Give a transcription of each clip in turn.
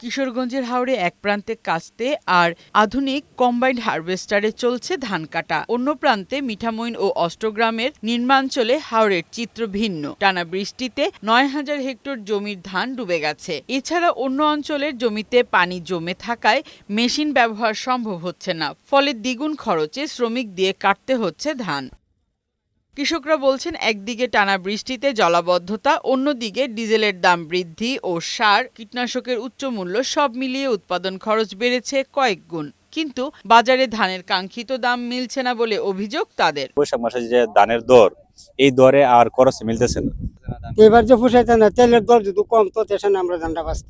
কিশোরগঞ্জের হাওরে এক প্রান্তে কাস্তে আর আধুনিক কম্বাইন্ড হারভেস্টারে চলছে ধান কাটা। অন্য প্রান্তে মিঠামইন ও অষ্টগ্রামের নিম্নাঞ্চলে হাওরের চিত্র ভিন্ন। টানা বৃষ্টিতে ৯,০০০ হেক্টর জমির ধান ডুবে গেছে। এছাড়া অন্য অঞ্চলের জমিতে পানি জমে থাকায় মেশিন ব্যবহার সম্ভব হচ্ছে না। ফলে দ্বিগুণ খরচে শ্রমিক দিয়ে কাটতে হচ্ছে ধান। কৃষকরা বলছেন, একদিকে টানা বৃষ্টিতে জলাবদ্ধতা, অন্যদিকে ডিজেলের দাম বৃদ্ধি ও সার কীটনাশকের উচ্চ মূল্য সব মিলিয়ে উৎপাদন খরচ বেড়েছে কয়েক গুণ। কিন্তু বাজারে ধানের কাঙ্ক্ষিত দাম মিলছে না বলে অভিযোগ তাদের। বৈশাখ মাসে যে ধানের দর, এই দরে আর খরচ মিলতেছে না। এবার যে পুষাইতে না, তেলের দর যদি কম তো তেসে আমরা ধানটা বাঁচত,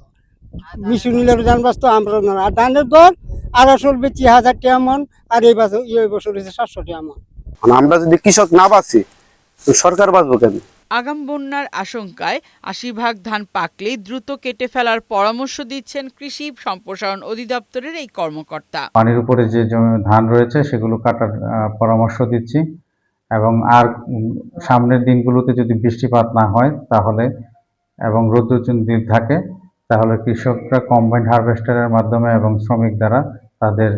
মিশুনিলের ধান বাঁচত আমরা না। আর ধানের দর ২৫০ টাকা মন, আর এই বছর হচ্ছে ৭০০ টাকা মন। আমরা যদি কৃষক না বাঁচি, সরকার বাঁচবো কেন? আগাম বন্যার আশঙ্কায় ৮০ ভাগ ধান পাকলেই দ্রুত কেটে ফেলার পরামর্শ দিচ্ছেন কৃষি সম্প্রসারণ অধিদপ্তরের এই কর্মকর্তা। পানির উপরে যে ধান রয়েছে সেগুলো কাটার পরামর্শ দিচ্ছি এবং আর সামনের দিনগুলোতে যদি বৃষ্টিপাত না হয় তাহলে এবং রৌদ্র যদি থাকে তাহলে কৃষকরা কম্বাইন্ড হারভেস্টারের মাধ্যমে এবং শ্রমিক দ্বারা তাদের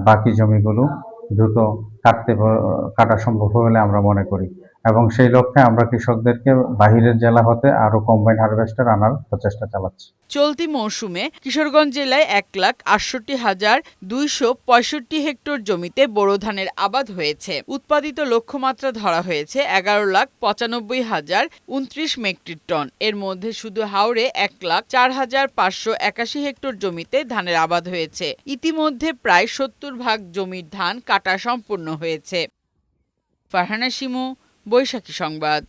বাকি জমিগুলো দ্রুত কাটা সম্ভব বলে আমরা মনে করি এবং সেই লক্ষ্যে আমরা কৃষকদেরকে বাহিরের জেলা হতে আরো কম্বাইন্ড হারভেস্টার আনার প্রচেষ্টা চালাচ্ছি। চলতি মৌসুমে কিশোরগঞ্জ জেলায় ১,৬৮,২৬৫ হেক্টর জমিতে বোরো ধানের আবাদ হয়েছে। উৎপাদিত লক্ষ্যমাত্রা ধরা হয়েছে ১১,৯৫,০২৯ মেট্রিক টন। এর মধ্যে শুধু হাওরে ১,০৪,৫৮১ হেক্টর জমিতে ধানের আবাদ হয়েছে। ইতিমধ্যে প্রায় ৭০ ভাগ জমির ধান কাটা সম্পূর্ণ হয়েছে। ফারহানা শিমু, বৈশাখী সংবাদ।